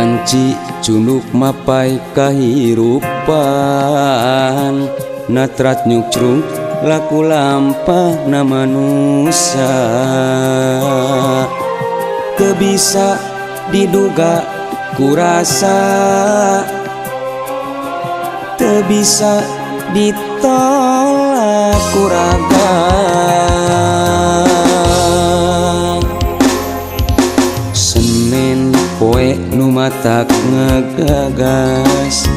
Panci cunduk mapai kahirupan natrat nyukcrung laku lampah na manusia teu bisa diduga kurasa teu bisa ditolak kuraga Senin poe nu matak ngegagas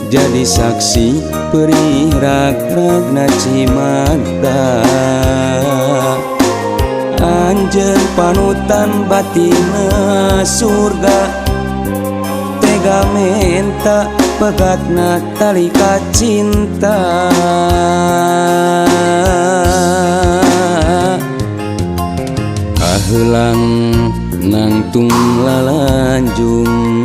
jadi saksi perih rag-ragna Cimada anjeun panutan batina surga tega menta pegatna tali kacinta kaheulang nangtung lalanjung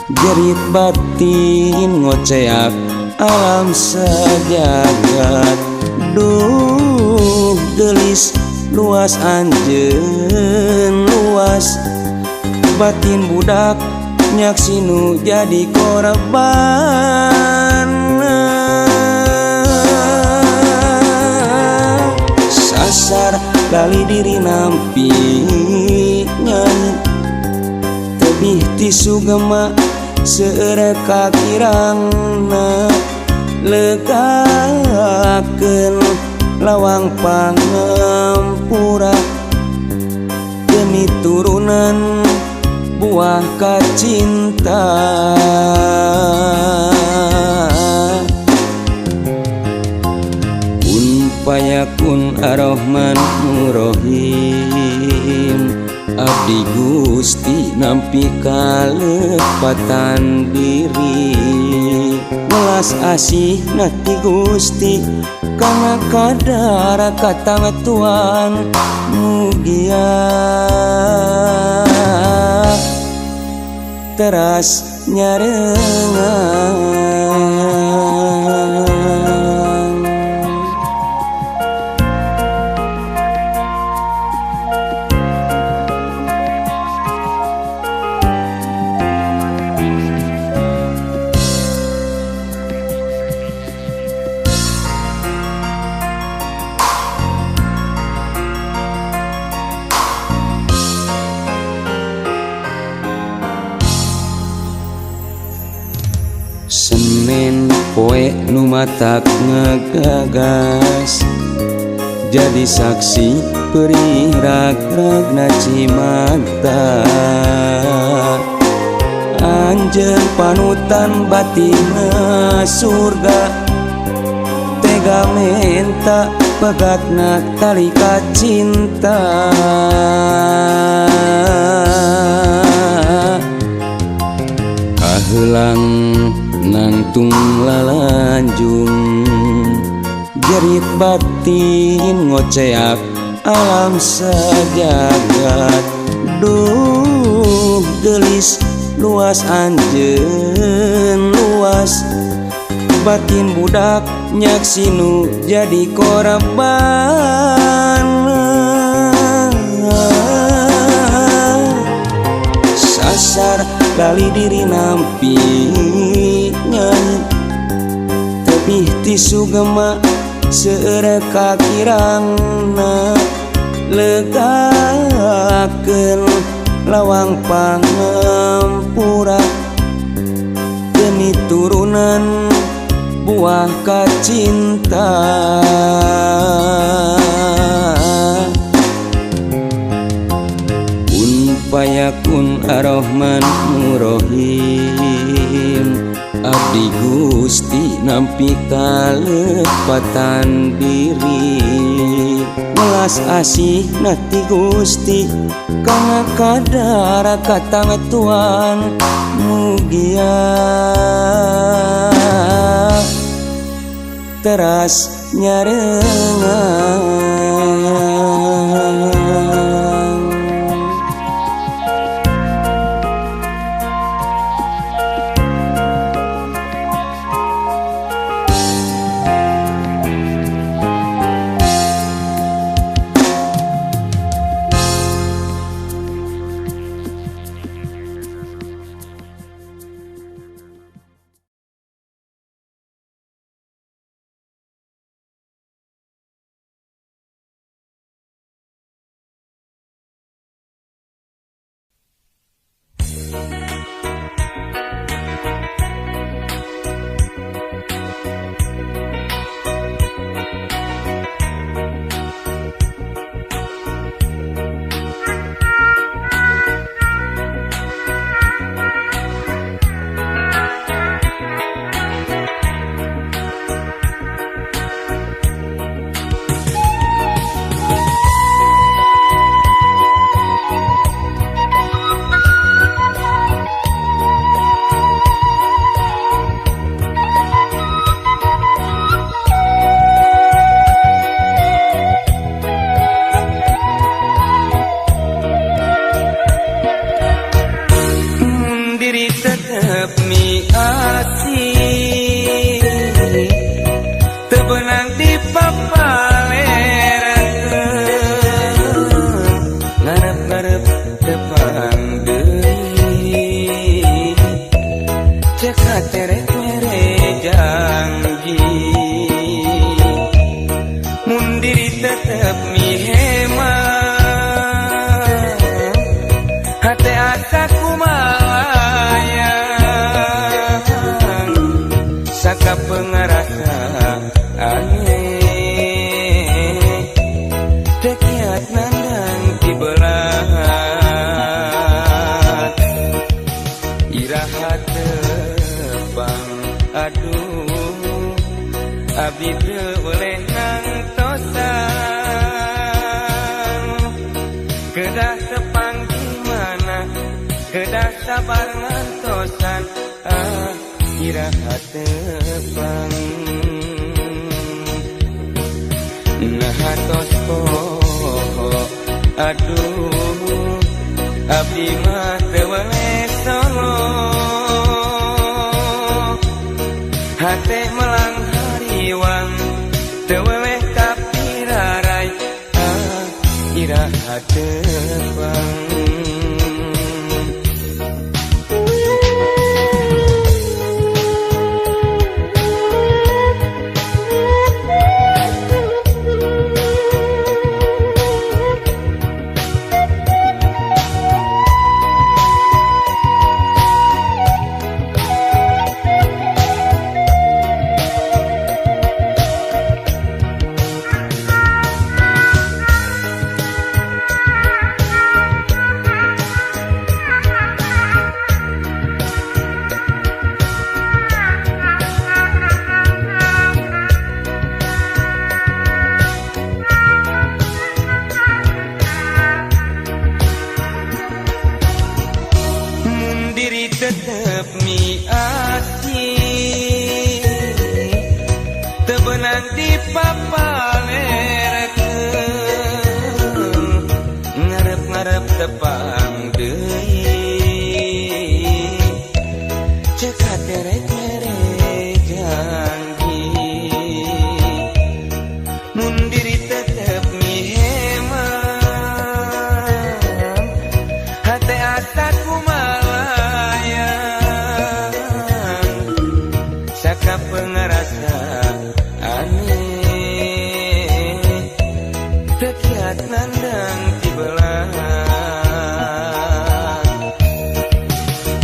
jerit batin ngoceak alam sajagat duh gelis luas anjeun luas batin budak nyaksinu jadi korban sasar kali diri nampi nyanyi tebih tisu gemak seureka kirangna legakeun lawang pangampura demi turunan buah kacinta kun payakun ar-Rahman Ar-Rahim abdi Gusti nampi kalepatan diri welas asih nati Gusti kana kadara katang Tuhan mugia teras nyarengan Senin poe nu matak ngegagas jadi saksi perih rag-ragna Cimada anjeun panutan batina surga tega menta pegatna tali kacinta kaheulang nangtung lalanjung jerit batin ngoceak alam sajagat duh gelis luas anjeun luas batin budak nyaksinu jadi korban sasar kali diri nampi nyanyi tebih tisu gemak seureka kirangna legakeun lawang pangampura demi turunan buah kacinta kun payakun ar-Rahman Ar-Rahim abdi Gusti nampi kalepatan diri welas asih nati Gusti kana kadara katang Tuhan mugia teras nyarengan tetep mihemang hati asa kumalayang saka pengarasa aneh tekiat nandang tibelat iraha tebang aduh abdi teu boleh ngantosan kedah tepang gimana kedah sabar ngantosan iraha tebang nahatos poho aduh abdi mah teu boleh solo hate melang hariwang teu boleh kapirarai iraha tebang diri tetep miati tebenang di papalerekeun ngarep-ngarep tepang deui cekat derek-derek janji mun diri tetep mihemang hate asa saka pengerasa aneh tekiat nandang tibelah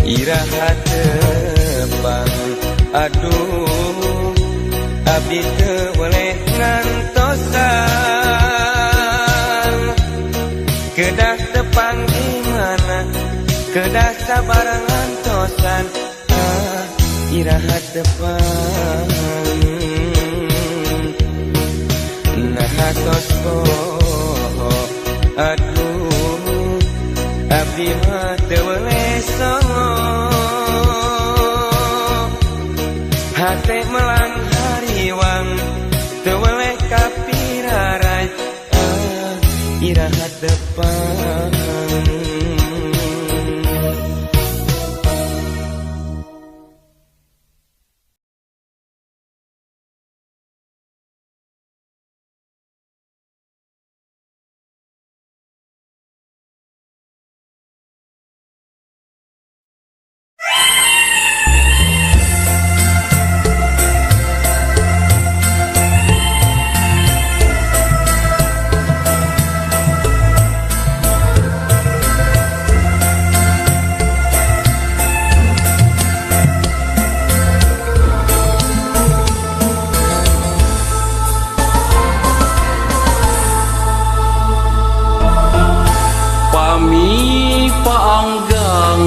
iraha tebang aduh abdi teu boleh ngantosan kedah tepang gimana kedah sabar ngantosan iraha tepang nahatos poho aduh abdi mah teu boleh solo hate melang hariwang teu boleh kapirarai iraha tepang paanggang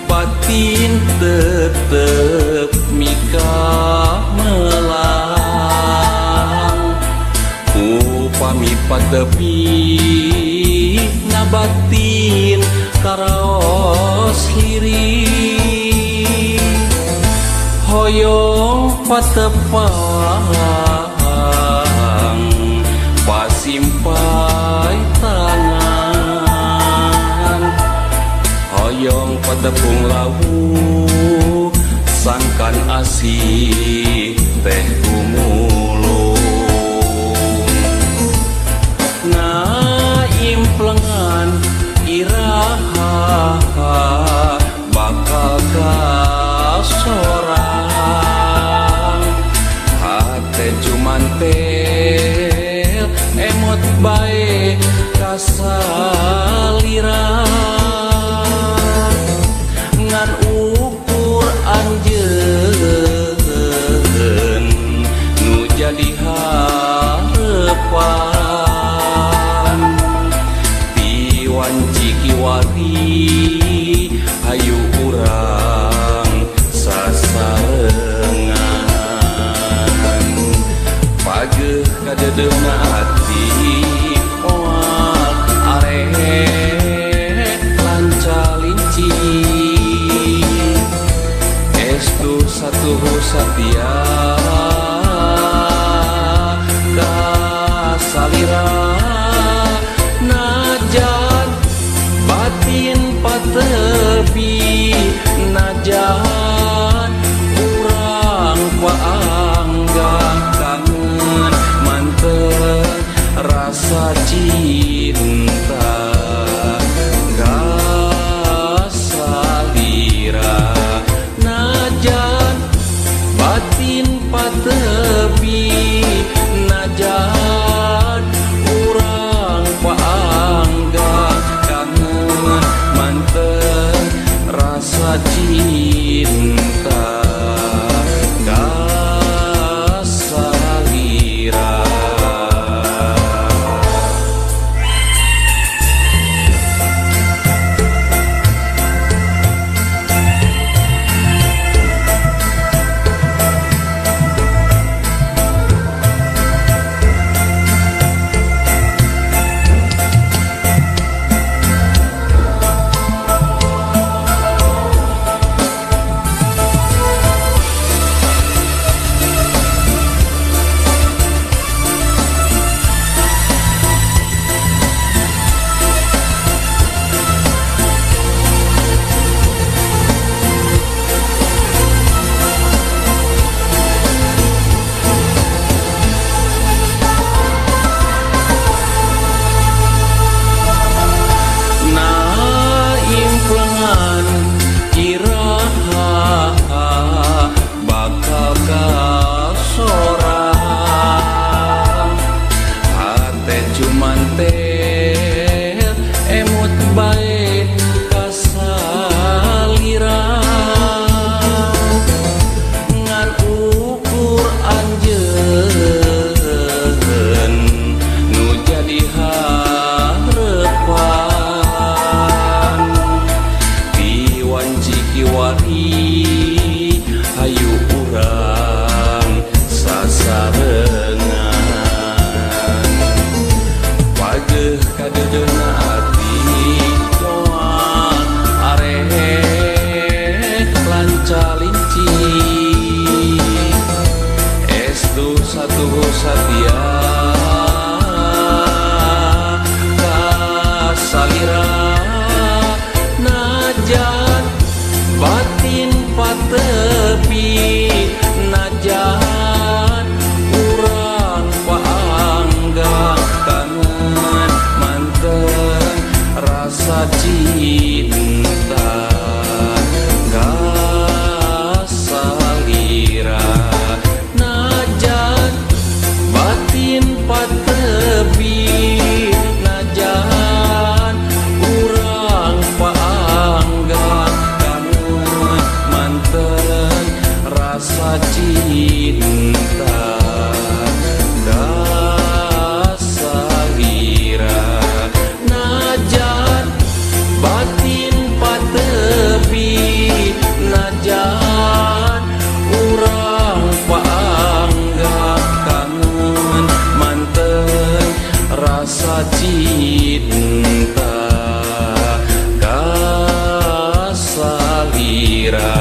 batin tetep mika melang upami patepi nabatin karaos hiri hoyong patepang pasimpai tangan hoyong patepung lawu sangkan asih teh kumulung ngaimplengan iraha bakal kasorang hate cuman tel emot emut bae kasalira ngan ukur anjeun nu jadi harepan ti wanci kiwari hayu urang sasarengan pageuh kadedeuna ati moal arek lancalinci estu satuhu satia kasalira najan batin patepi najan urang paangga kangen manten rasa cinta kasalira najan batin patepi najan urang paangga kangen manten rasa cinta kasalira. Hayu urang sasarengan pageuh kadedeuna ati moal arek lancalinci estu satuhu satia kasalira najan batin patepi najan urang paangga kangen manten rasa cinta kasalira najan batin patepi najan urang paangga rasa cinta kasalira najan batin patepi najan urang paangga kangen manten rasa cinta kasalira.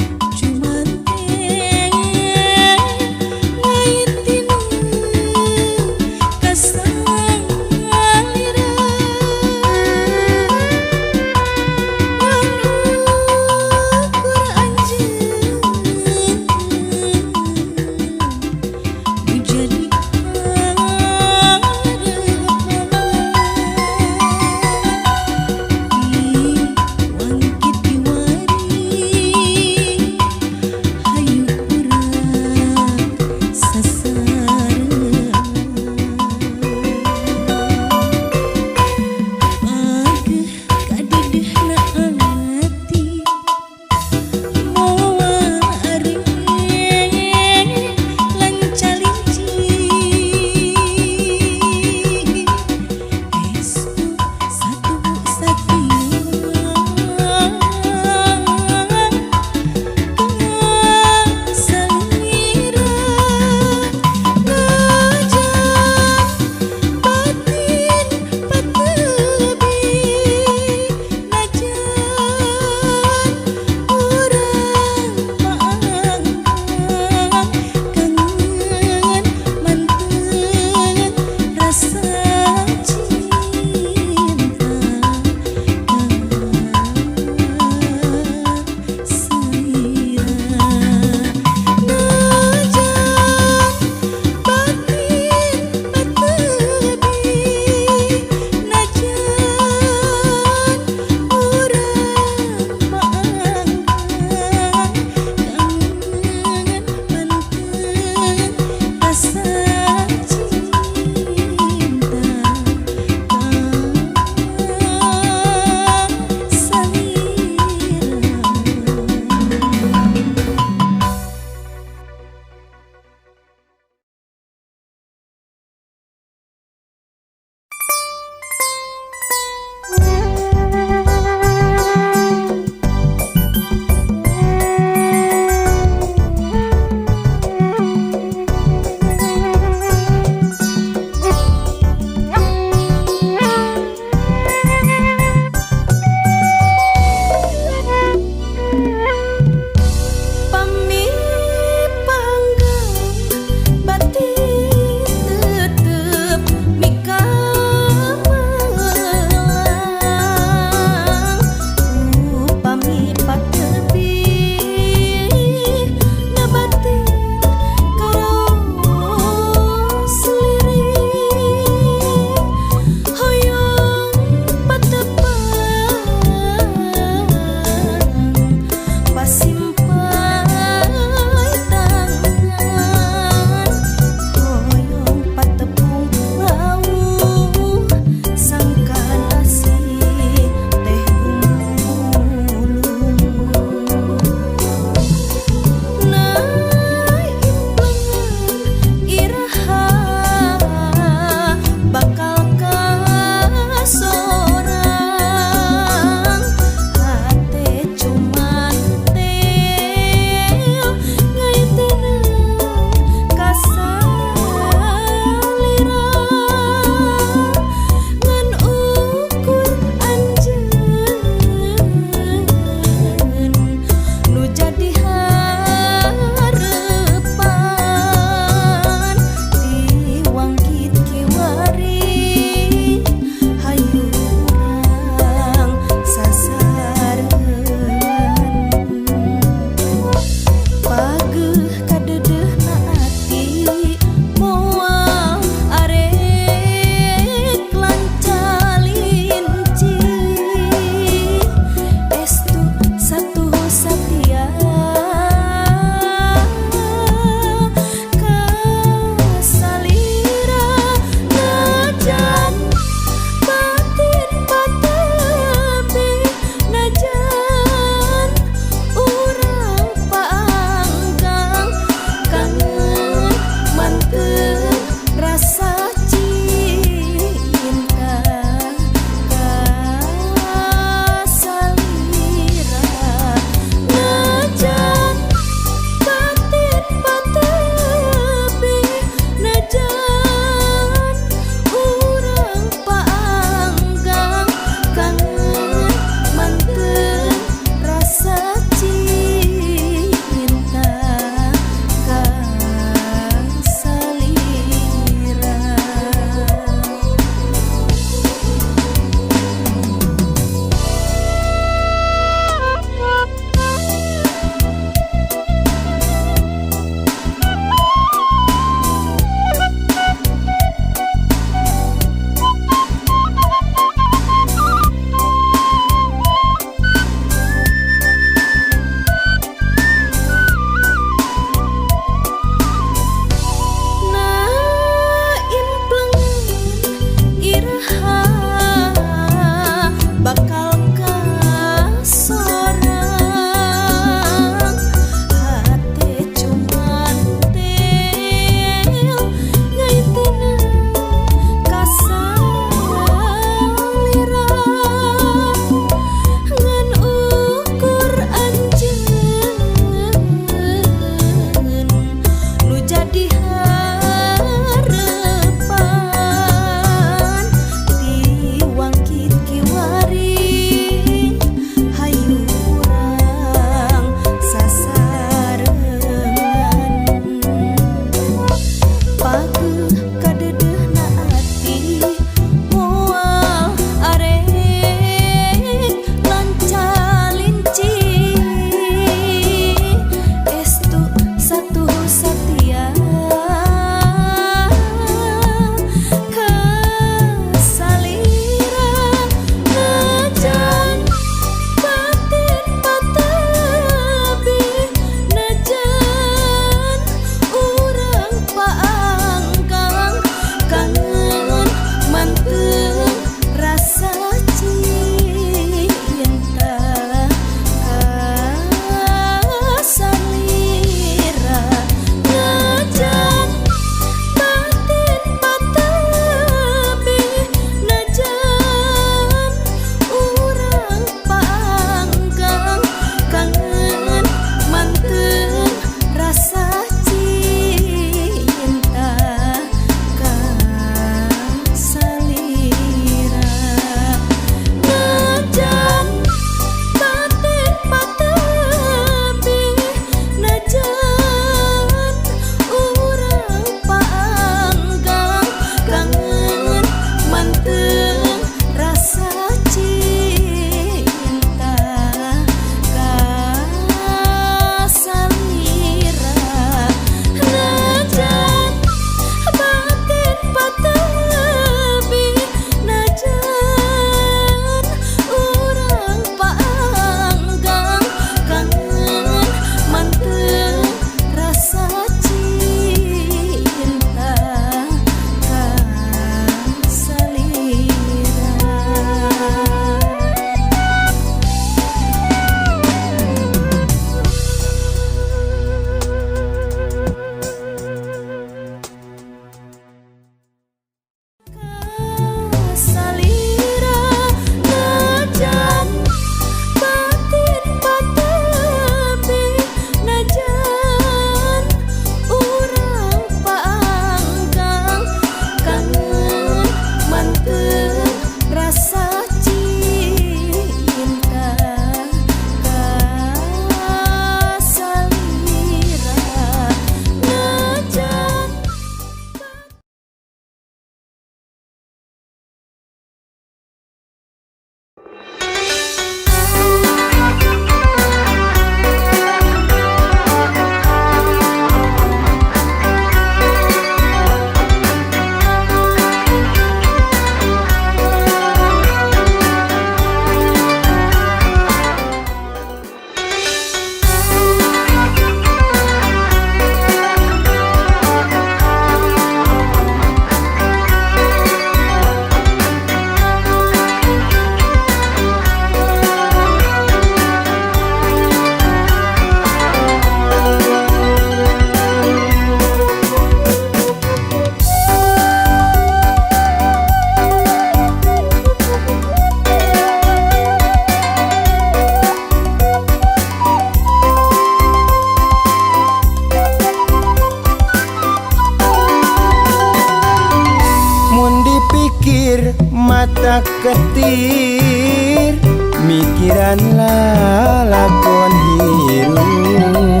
saketir mikiran lalakon hirup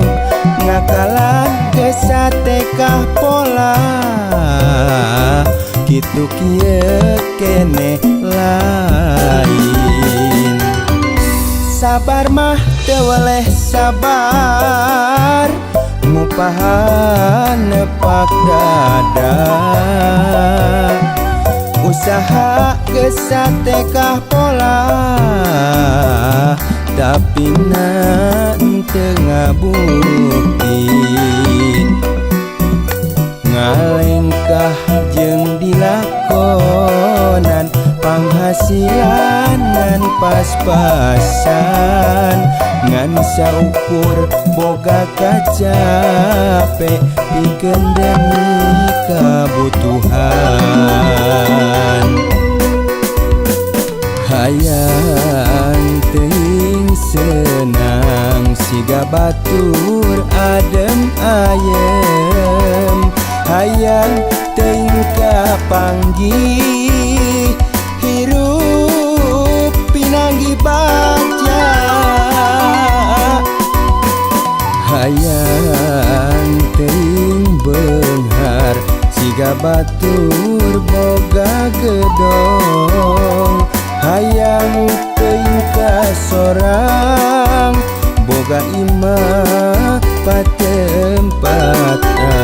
ngakalan gesatekah pola kitu kieu kene lain sabar mah teu weleh sabar ngupahan nepak dada usaha gesatekah pola tapi teu ngabukti ngalengkah jeung dilakonan penghasilan ngan pas-pasan ngan saukur boga kacape pikeun demi kabutuhan hayang teuing senang siga batur adem ayem hayang teuing kapanggih hirup pinanggi baca hayang teuing beunghar siga batur boga gedong hayang teuing kasorang boga imah patempatan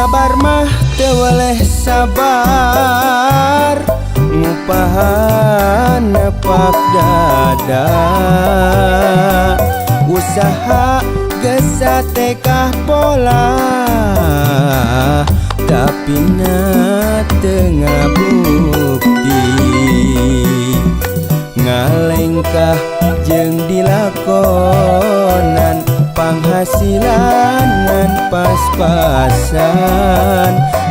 sabar mah teu weleh sabar ngupahan nepak dada usaha gesatekah pola tapi teu ngabukti ngalengkah jeung dilakonan penghasilan ngan pas-pasan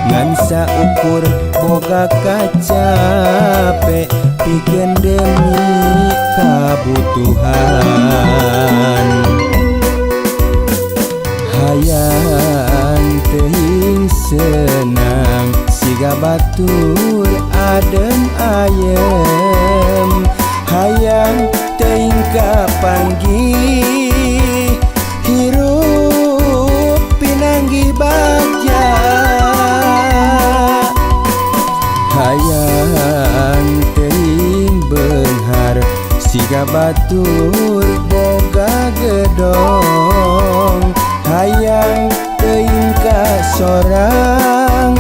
ngan saukur boga kacape pikeun demi kabutuhan hayang teuing senang siga batur adem ayem hayang teuing kapanggih hirup pinanggi baja hayang teuing beunghar siga batur boga gedong hayang teuing kasorang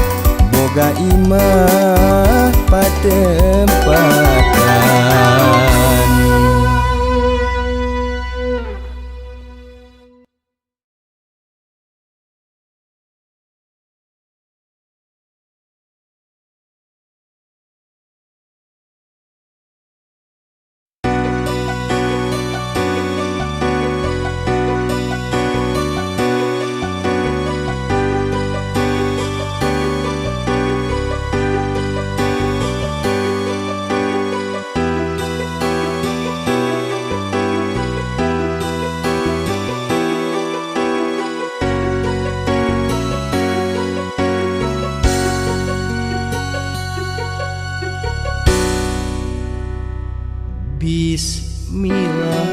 boga imah patempatan Bismillah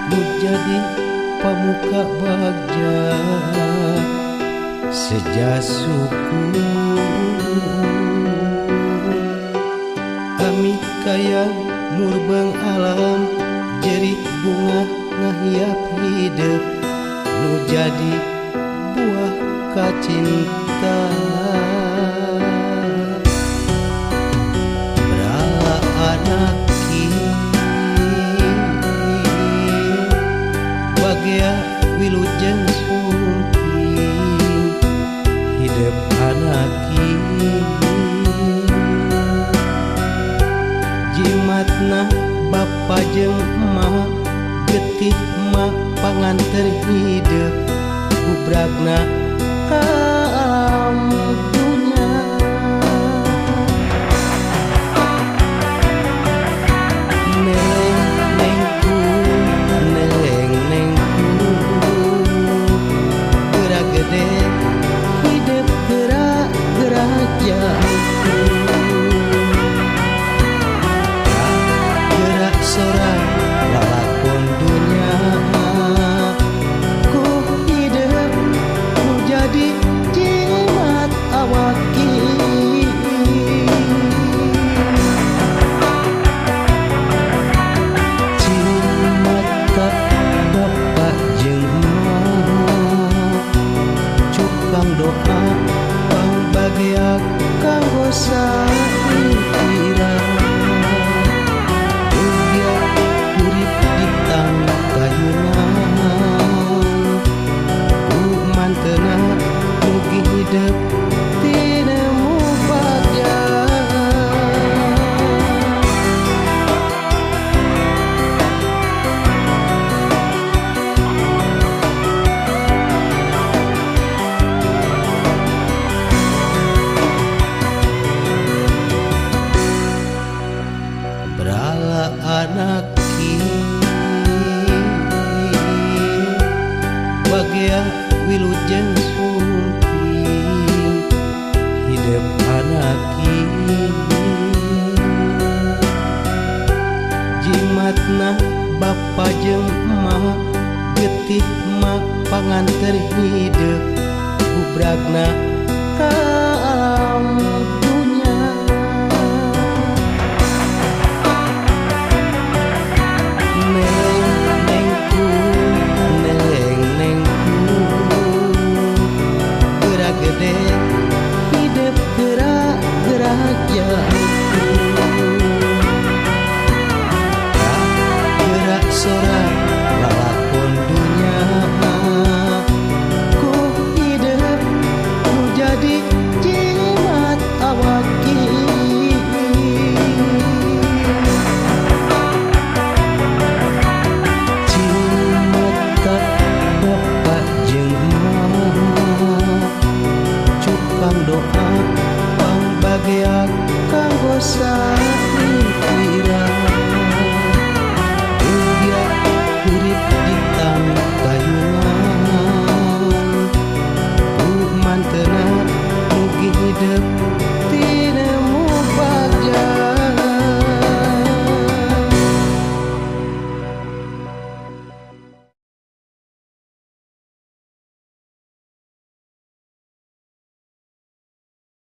nu jadi pamuka bagja sejasuku kami kaya murbeng alam jerit bunga ngahiap hidup nu jadi buah kacinta anak wilujeng sumping hidup anak jimatna bapa jeung emak getih emak panganter hidup bubragna ka alam dunya neng-nengku gerak gede hidup gerak jauh gerak sorak lalakon dunia ku hidup ku jadi jimat awaki jimat tak bapak jeung emak cukang doa pang bagiak kanggo saira urip di tanah kayunan ku mantena mugi hidup tinemu bagja berala anak bagia wilujeng sumping hidup anak jimatna bapa jeung emak getih emak panganter hidup bubragna ka alam dunya gerak gede hidup gerak jauh gerak sorak lalakon dunia ku hidup ku jadi jimat awaki jimat tak bapak jeung emak cukang doa pang bagiak kanggo saira urip di tanah kayunan ku mantena mugi hidup